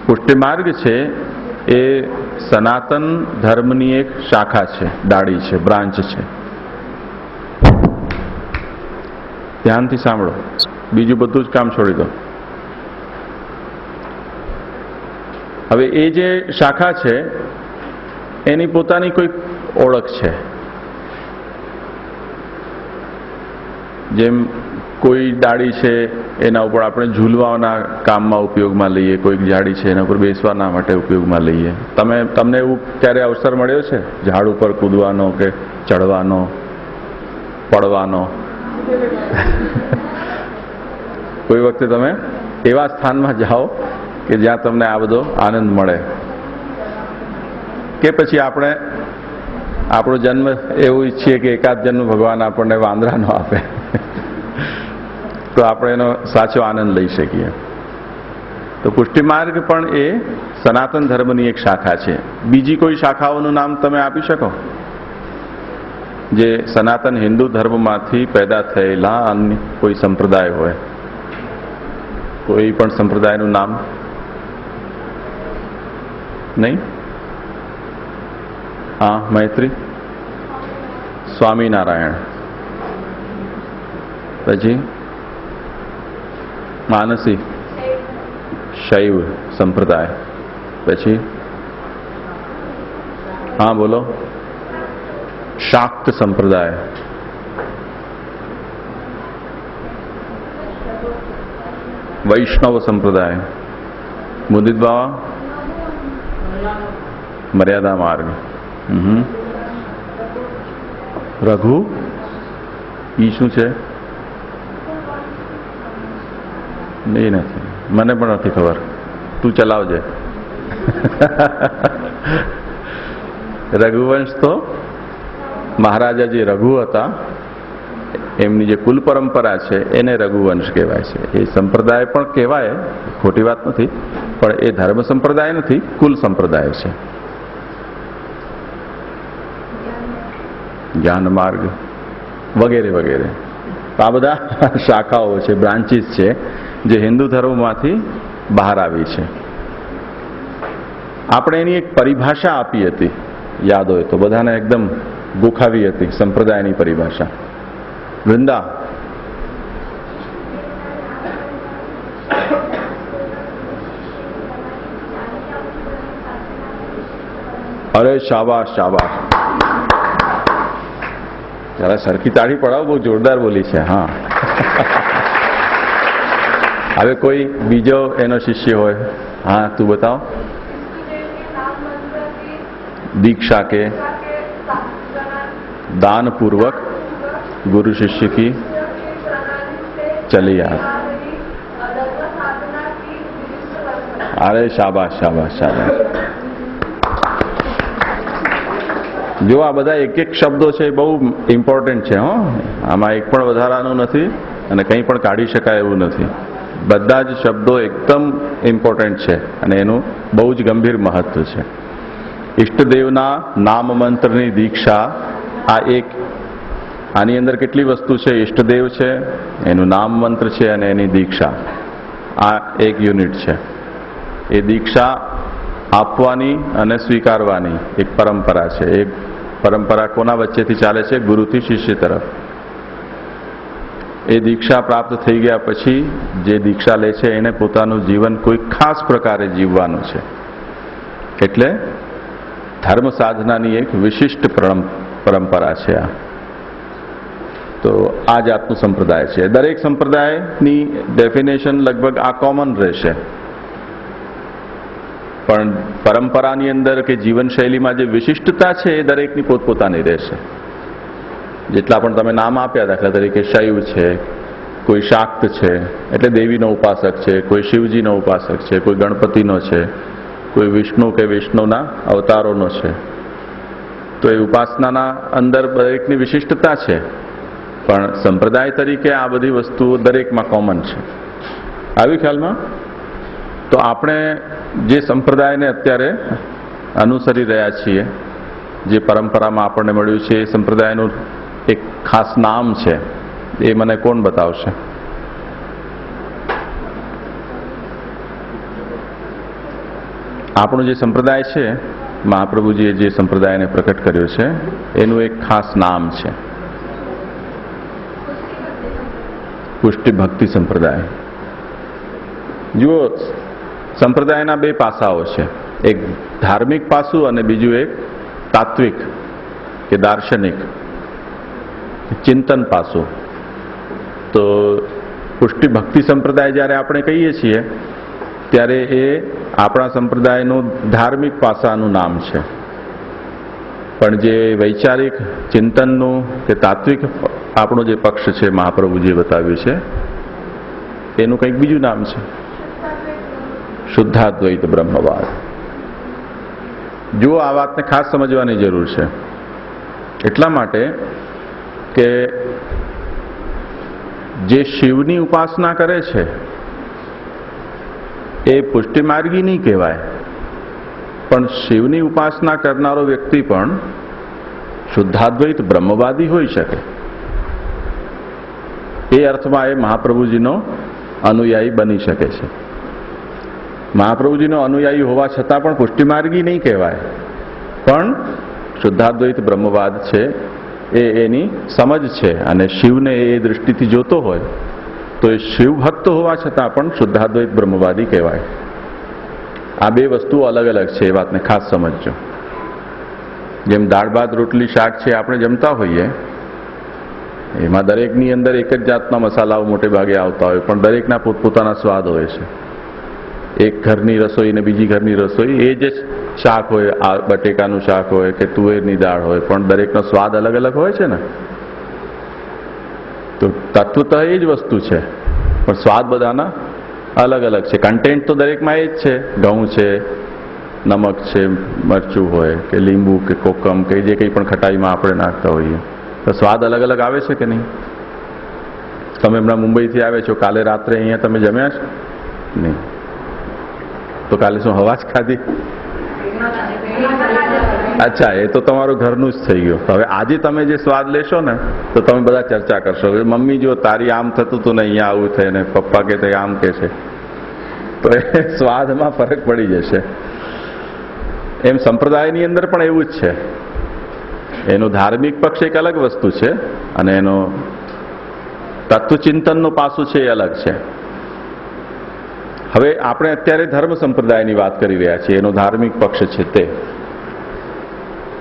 પુષ્ટિ માર્ગ છે એ સનાતન ધર્મની એક શાખા છે, ડાળી છે, બ્રાન્ચ છે. ધ્યાનથી સાંભળો, બીજું બધું જ કામ છોડી દો. હવે એ જે શાખા છે એની પોતાની કોઈ ઓળખ છે. જેમ કોઈ ડાળી છે એના ઉપર આપણે ઝૂલવાના કામમાં ઉપયોગમાં લઈએ, કોઈક ઝાડી છે એના ઉપર બેસવાના માટે ઉપયોગમાં લઈએ. તમને એવું ક્યારે અવસર મળ્યો છે ઝાડ ઉપર કૂદવાનો કે ચડવાનો, પડવાનો? કોઈ વખતે તમે એવા સ્થાનમાં જાઓ કે જ્યાં તમને આ બધો આનંદ મળે? કે પછી આપણે આપણો જન્મ એવું ઈચ્છીએ કે એકાદ જન્મ ભગવાન આપણને વાંદરાનો આપે તો આપણે એનો સાચો આનંદ લઈ શકીએ. તો પુષ્ટિ માર્ગ પણ એ સનાતન ધર્મની એક શાખા છે. બીજી કોઈ શાખાઓનું નામ તમે આપી શકો જે સનાતન હિન્દુ ધર્મમાંથી પેદા થયેલા અન્ય કોઈ સંપ્રદાય હોય? કોઈ પણ સંપ્રદાયનું નામ નહીં? હા, મૈત્રી, સ્વામિનારાયણ, પછી માનસી શૈવ સંપ્રદાય, પછી હા બોલો, શાક્ત સંપ્રદાય, વૈષ્ણવ સંપ્રદાય, મુદિત બાવા મર્યાદા માર્ગ, રઘુ ઈ શું છે? એ નથી, મને પણ નથી ખબર, તું ચલાવજે. રઘુવંશ તો મહારાજા જે રઘુ હતા એમની જે કુલ પરંપરા છે એને રઘુવંશ કહેવાય છે. એ સંપ્રદાય પણ કહેવાય, ખોટી વાત નથી, પણ એ ધર્મ સંપ્રદાય નથી, કુલ સંપ્રદાય છે. જ્ઞાન માર્ગ વગેરે વગેરે. આ બધા શાખાઓ છે, બ્રાન્ચીસ છે જે હિન્દુ ધર્મમાંથી બહાર આવી છે. આપણે એની એક પરિભાષા આપી હતી, યાદ હોય તો, બધાને એકદમ ગોખાવી હતી સંપ્રદાયની પરિભાષા. વૃંદા, અરે શાબાશ શાબાશ, જરા સરખી તાળી પડાવો, બહુ જોરદાર બોલી છે. હા, હવે કોઈ બીજો એનો શિષ્ય હોય? હા, તું બતાવ. दीक्षा के दान पूर्वक गुरु शिष्य की चली आ. अरे शाबाश शाबाश शाबाश. જો આ બધા એક એક શબ્દો છે બહુ ઇમ્પોર્ટન્ટ છે. હો, આમાં એક પણ વધારાનું નથી અને કંઈ પણ કાઢી શકાય એવું નથી. બધા જ શબ્દો એકદમ ઇમ્પોર્ટન્ટ છે અને એનું બહુ જ ગંભીર મહત્વ છે. ઈષ્ટદેવના નામ મંત્રની દીક્ષા, આ એક, આની અંદર કેટલી વસ્તુ છે? ઈષ્ટદેવ છે, એનું નામ મંત્ર છે અને એની દીક્ષા. આ એક યુનિટ છે. એ દીક્ષા આપવાની અને સ્વીકારવાની એક પરંપરા છે. એક પરંપરા કોના વચ્ચેથી ચાલે છે? ગુરુથી શિષ્ય તરફ. એ દીક્ષા પ્રાપ્ત થઈ ગયા પછી જે દીક્ષા લે છે એને પોતાનું જીવન કોઈ ખાસ પ્રકારે જીવવાનું છે. એટલે ધર્મ સાધનાની એક વિશિષ્ટ પરંપરા છે આ. તો આ જાતનું સંપ્રદાય છે. દરેક સંપ્રદાયની ડેફિનેશન લગભગ આ કોમન રહેશે, પણ પરંપરાની અંદર કે જીવનશૈલીમાં જે વિશિષ્ટતા છે એ દરેકની પોતપોતાની રહેશે. જેટલા પણ તમે નામ આપ્યા, દાખલા તરીકે શૈવ છે, કોઈ શાક્ત છે એટલે દેવીનો ઉપાસક છે, કોઈ શિવજીનો ઉપાસક છે, કોઈ ગણપતિનો છે, કોઈ વિષ્ણુ કે વિષ્ણુના અવતારોનો છે. તો એ ઉપાસનાના અંદર દરેકની વિશિષ્ટતા છે, પણ સંપ્રદાય તરીકે આ બધી વસ્તુઓ દરેકમાં કોમન છે. આવી ખ્યાલમાં? તો આપણે જે સંપ્રદાયને અત્યારે અનુસરી રહ્યા છીએ, જે પરંપરામાં આપણને મળ્યું છે, એ સંપ્રદાયનું એક ખાસ નામ છે. એ મને કોણ બતાવશે? આપણો જે સંપ્રદાય છે, મહાપ્રભુજીએ જે સંપ્રદાયને પ્રકટ કર્યો છે એનું એક ખાસ નામ છે પુષ્ટિ ભક્તિ સંપ્રદાય. જુઓ, સંપ્રદાયના બે પાસાઓ છે, એક ધાર્મિક પાસું અને બીજું એક તાત્વિક કે દાર્શનિક ચિંતન પાસું. તો પુષ્ટિ ભક્તિ સંપ્રદાય જ્યારે આપણે કહીએ છીએ ત્યારે એ આપણા સંપ્રદાયનું ધાર્મિક પાસાનું નામ છે, પણ જે વૈચારિક ચિંતનનું કે તાત્વિક આપણો જે પક્ષ છે મહાપ્રભુજીએ બતાવ્યું છે એનું કંઈક બીજું નામ છે, શુદ્ધાદ્વૈત બ્રહ્મવાદ. જુઓ, આ વાતને ખાસ સમજવાની જરૂર છે, એટલા માટે કે જે શિવની ઉપાસના કરે છે એ પુષ્ટિ માર્ગી નહીં કહેવાય, પણ શિવની ઉપાસના કરનારો વ્યક્તિ પણ શુદ્ધાદ્વૈત બ્રહ્મવાદી હોઈ શકે. એ અર્થમાં એ મહાપ્રભુજીનો અનુયાયી બની શકે છે. મહાપ્રભુજીનો અનુયાયી હોવા છતાં પણ પુષ્ટિ માર્ગી નહીં કહેવાય, પણ શુદ્ધાદ્વૈત બ્રહ્મવાદ છે એ એની સમજ છે, અને શિવને એ દૃષ્ટિથી જોતો હોય તો એ શિવ ભક્ત હોવા છતાં પણ શુદ્ધાદ્વૈત બ્રહ્મવાદી કહેવાય. આ બે વસ્તુઓ અલગ અલગ છે, એ વાતને ખાસ સમજજો. જેમ દાળ ભાત રોટલી શાક છે આપણે જમતા હોઈએ, એમાં દરેકની અંદર એક જ જાતના મસાલાઓ મોટે ભાગે આવતા હોય, પણ દરેકના પોતપોતાના સ્વાદ હોય છે. એક ઘરની રસોઈ ને બીજી ઘરની રસોઈ, એ જે શાક હોય, આ બટેકાનું શાક હોય કે તુવેરની દાળ હોય, પણ દરેકનો સ્વાદ અલગ અલગ હોય છે ને. તો તત્વતઃ એ જ વસ્તુ છે, પણ સ્વાદ બધાના અલગ અલગ છે. કન્ટેન્ટ તો દરેકમાં એ જ છે, ઘઉં છે, નમક છે, મરચું હોય કે લીંબુ કે કોકમ કે જે કંઈ પણ ખટાઈમાં આપણે નાખતા હોઈએ, તો સ્વાદ અલગ અલગ આવે છે કે નહીં? તમે હમણાં મુંબઈથી આવે છો, કાલે રાત્રે અહીંયા તમે જમ્યા છો નહીં? તો કાલે શું હવા જ ખાધી? અચ્છા, એ તો તમારું ઘરનું જ થઈ ગયું. હવે આજે તમે જે સ્વાદ લેશો ને તો તમે બધા ચર્ચા કરશો, મમ્મી જો તારી આમ થતું હતું ને અહીંયા આવું થાય ને પપ્પા કે તે આમ કે છે, તો એ સ્વાદમાં ફરક પડી જશે. એમ સંપ્રદાયની અંદર પણ એવું જ છે. એનો ધાર્મિક પક્ષ એક અલગ વસ્તુ છે અને એનો તત્વચિંતનનું પાસું છે એ અલગ છે. હવે આપણે અત્યારે ધર્મ સંપ્રદાયની વાત કરી રહ્યા છીએ, એનો ધાર્મિક પક્ષ છે તે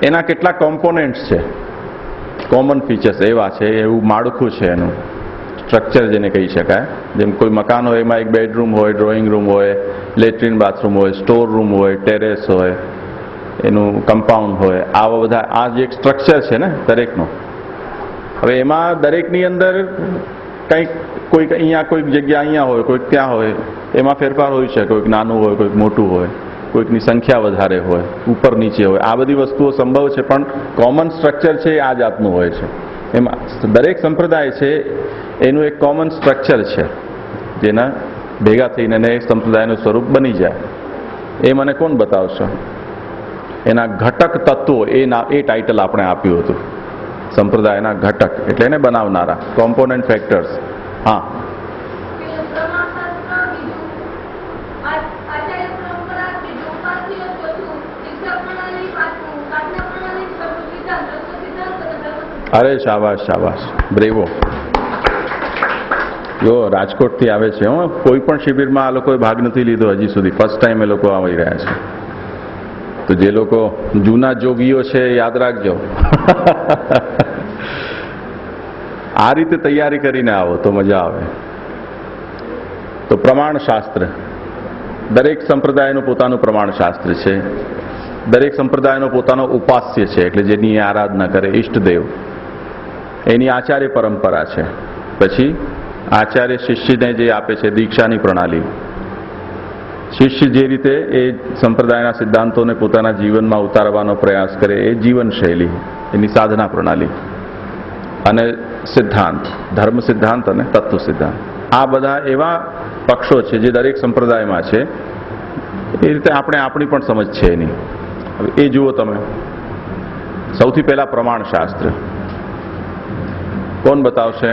એના કેટલાક કોમ્પોનેન્ટ્સ છે, કોમન ફીચર્સ એવા છે, એવું માળખું છે, એનું સ્ટ્રક્ચર જેને કહી શકાય. જેમ કોઈ મકાન હોય એમાં એક બેડરૂમ હોય, ડ્રોઈંગ રૂમ હોય, લેટ્રિન બાથરૂમ હોય, સ્ટોર રૂમ હોય, ટેરેસ હોય, એનું કમ્પાઉન્ડ હોય, આવા બધા આ જે એક સ્ટ્રક્ચર છે ને દરેકનું. હવે એમાં દરેકની અંદર કંઈક કોઈક અહીંયા કોઈક જગ્યા અહીંયા હોય, કોઈક ત્યાં હોય, એમાં ફેરફાર હોય છે. કોઈક નાનું હોય, કોઈક મોટું હોય, કોઈકની સંખ્યા વધારે હોય, ઉપર નીચે હોય, આ બધી વસ્તુઓ સંભવ છે, પણ કોમન સ્ટ્રક્ચર છે એ આ જાતનું હોય છે. એમાં દરેક સંપ્રદાય છે એનું એક કોમન સ્ટ્રક્ચર છે જેના ભેગા થઈને એ સંપ્રદાયનું સ્વરૂપ બની જાય. એ મને કોણ બતાવશો? એના ઘટક તત્વો, એ ટાઇટલ આપણે આપ્યું હતું, સંપ્રદાયના ઘટક એટલે એને બનાવનારા, કોમ્પોનન્ટ ફેક્ટર્સ. હા, અરે શાબાશ શાબાશ, બ્રેવો. જો રાજકોટથી આવે છે, હું કોઈ પણ શિબિરમાં આ લોકોએ ભાગ નથી લીધો હજી સુધી, ફર્સ્ટ ટાઈમ એ લોકો આવી રહ્યા છે. તો જે લોકો જૂના જોગીઓ છે યાદ રાખજો, આ રીતે તૈયારી કરીને આવો તો મજા આવે. તો પ્રમાણ શાસ્ત્ર, દરેક સંપ્રદાયનું પોતાનું પ્રમાણ શાસ્ત્ર છે. દરેક સંપ્રદાયનો પોતાનો ઉપાસ્ય છે, એટલે જેની આરાધના કરે, ઈષ્ટદેવ, એની આચાર્ય પરંપરા છે. પછી આચાર્ય શિષ્યને જે આપે છે દીક્ષાની પ્રણાલી, શિષ્ય જે રીતે એ સંપ્રદાયના સિદ્ધાંતોને પોતાના જીવનમાં ઉતારવાનો પ્રયાસ કરે એ જીવનશૈલી, એની સાધના પ્રણાલી, અને સિદ્ધાંત, ધર્મ સિદ્ધાંત અને તત્વ સિદ્ધાંત, આ બધા એવા પક્ષો છે જે દરેક સંપ્રદાયમાં છે. એ રીતે આપણે આપણી પણ સમજ છે એની. હવે એ જુઓ તમે, સૌથી પહેલા પ્રમાણ શાસ્ત્ર કોણ બતાવશે?